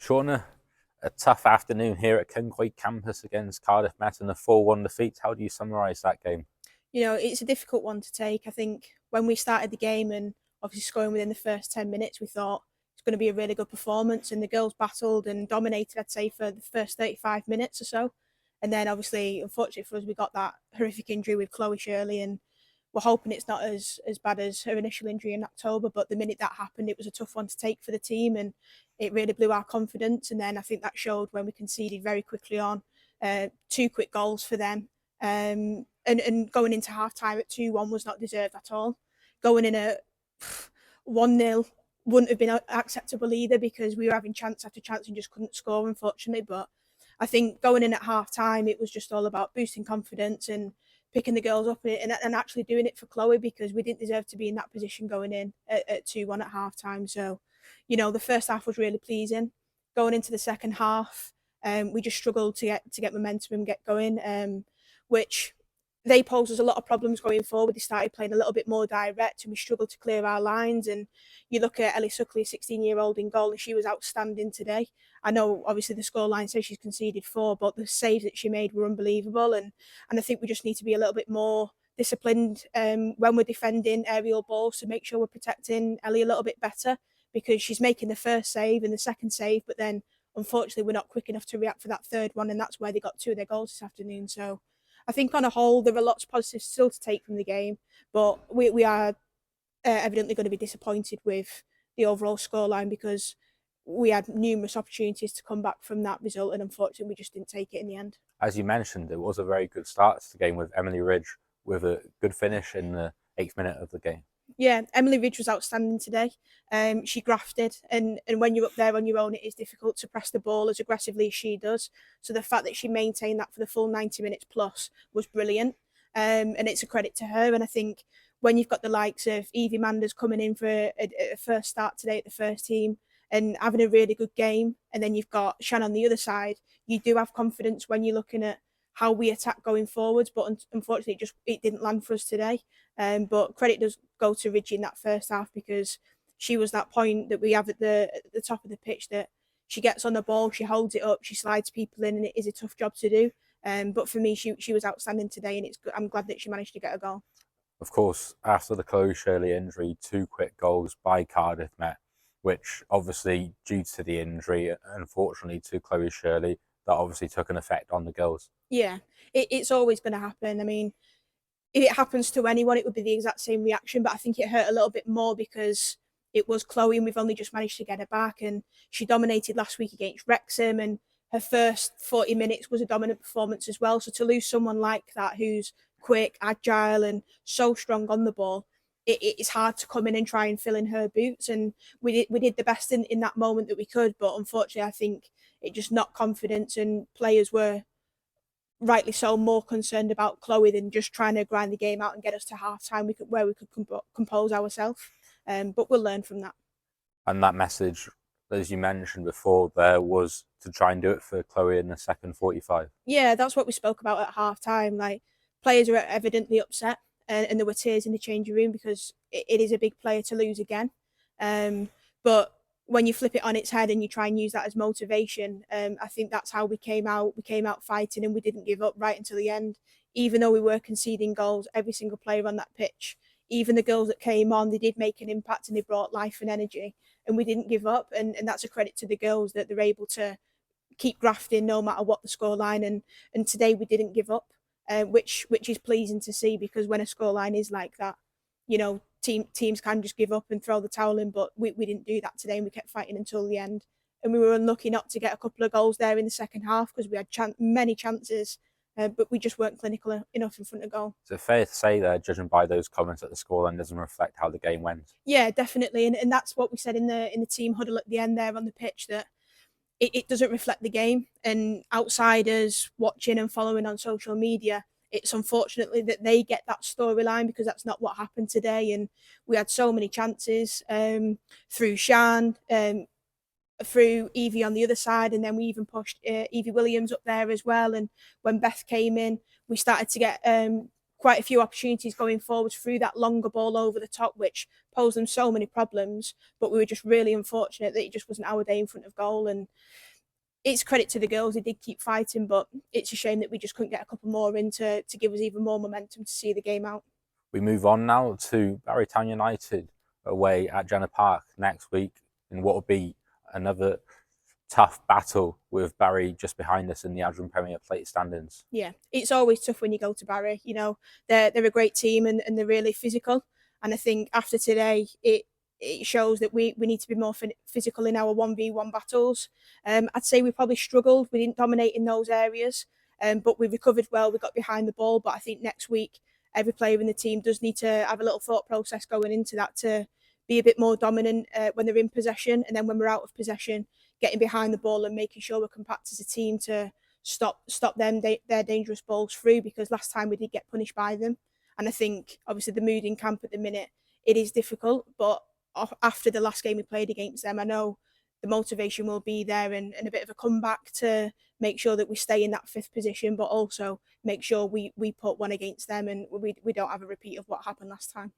Shauna, a tough afternoon here at Kinquay campus against Cardiff Met and a 4-1 defeat. How do you summarise that game? It's a difficult one to take. I think when we started the game and obviously scoring within the first 10 minutes, we thought it's going to be a really good performance. And the girls battled and dominated, I'd say, for the first 35 minutes or so. And then obviously, unfortunately for us, we got that horrific injury with Chloe Shirley. And we're hoping it's not as bad as her initial injury in October. But the minute that happened, it was a tough one to take for the team. And it really blew our confidence. And then I think that showed when we conceded very quickly on two quick goals for them. And going into half time at 2-1 was not deserved at all. Going in at 1-0 wouldn't have been acceptable either because we were having chance after chance and just couldn't score, unfortunately. But I think going in at half time, it was just all about boosting confidence and picking the girls up and actually doing it for Chloe because we didn't deserve to be in that position going in at 2-1 at half time. So, the first half was really pleasing. Going into the second half, we just struggled to get momentum and get going, which they posed us a lot of problems going forward. They started playing a little bit more direct and we struggled to clear our lines. And you look at Ellie Suckley, a 16-year-old in goal, and she was outstanding today. I know obviously the scoreline says she's conceded 4, but the saves that she made were unbelievable. And I think we just need to be a little bit more disciplined when we're defending aerial balls to make sure we're protecting Ellie a little bit better because she's making the first save and the second save, but then unfortunately we're not quick enough to react for that third one, and that's where they got 2 of their goals this afternoon. So I think on a whole, there are lots of positives still to take from the game, but we are evidently going to be disappointed with the overall scoreline because we had numerous opportunities to come back from that result, and unfortunately, we just didn't take it in the end. As you mentioned, it was a very good start to the game with Emily Ridge with a good finish in the 8th minute of the game. Yeah, Emily Ridge was outstanding today. She grafted, and when you're up there on your own, it is difficult to press the ball as aggressively as she does. So the fact that she maintained that for the full 90 minutes plus was brilliant, and it's a credit to her. And I think when you've got the likes of Evie Manders coming in for a first start today at the first team and having a really good game, and then you've got Shan on the other side, you do have confidence when you're looking at how we attack going forwards. But unfortunately, it didn't land for us today. But credit does go to Ridgie in that first half because she was that point that we have at the top of the pitch that she gets on the ball, she holds it up, she slides people in, and it is a tough job to do. But for me, she was outstanding today, and I'm glad that she managed to get a goal. Of course, after the Chloe Shirley injury, 2 quick goals by Cardiff Met, which obviously, due to the injury, unfortunately to Chloe Shirley, that obviously took an effect on the girls. Yeah, it's always going to happen. I mean, if it happens to anyone, it would be the exact same reaction. But I think it hurt a little bit more because it was Chloe and we've only just managed to get her back. And she dominated last week against Wrexham, and her first 40 minutes was a dominant performance as well. So to lose someone like that who's quick, agile, and so strong on the ball, it's hard to come in and try and fill in her boots. And we did the best in that moment that we could. But unfortunately, I think it just knocked confidence, and players were rightly so, more concerned about Chloe than just trying to grind the game out and get us to half time where we could compose ourselves. But we'll learn from that. And that message, as you mentioned before, there was to try and do it for Chloe in the second 45. Yeah, that's what we spoke about at half time. Like, players are evidently upset, and there were tears in the changing room because it is a big player to lose again. But when you flip it on its head and you try and use that as motivation, I think that's how we came out. We came out fighting and we didn't give up right until the end. Even though we were conceding goals, every single player on that pitch, even the girls that came on, they did make an impact and they brought life and energy, and we didn't give up. And that's a credit to the girls that they're able to keep grafting no matter what the scoreline. And today we didn't give up, which is pleasing to see because when a scoreline is like that, teams can just give up and throw the towel in, but we didn't do that today, and we kept fighting until the end. And we were unlucky not to get a couple of goals there in the second half because we had many chances, but we just weren't clinical enough in front of goal. So fair to say there, judging by those comments, that the scoreline doesn't reflect how the game went. Yeah, definitely, and that's what we said in the team huddle at the end there on the pitch, that it doesn't reflect the game. And outsiders watching and following on social media, it's unfortunately that they get that storyline because that's not what happened today. And we had so many chances through Shan, through Evie on the other side, and then we even pushed Evie Williams up there as well. And when Beth came in, we started to get quite a few opportunities going forwards through that longer ball over the top, which posed them so many problems. But we were just really unfortunate that it just wasn't our day in front of goal. And it's credit to the girls, they did keep fighting, but it's a shame that we just couldn't get a couple more in to give us even more momentum to see the game out. We move on now to Barry Town United away at Jenner Park next week in what will be another tough battle with Barry just behind us in the Adrian Premier Plate standings. Yeah, it's always tough when you go to Barry. You know, they're a great team and they're really physical. And I think after today, it shows that we need to be more physical in our 1v1 battles. I'd say we probably struggled. We didn't dominate in those areas, but we recovered well. We got behind the ball. But I think next week, every player in the team does need to have a little thought process going into that to be a bit more dominant when they're in possession. And then when we're out of possession, getting behind the ball and making sure we're compact as a team to stop them their dangerous balls through, because last time we did get punished by them. And I think obviously the mood in camp at the minute, it is difficult, but after the last game we played against them, I know the motivation will be there and a bit of a comeback to make sure that we stay in that 5th position, but also make sure we put one against them and we don't have a repeat of what happened last time.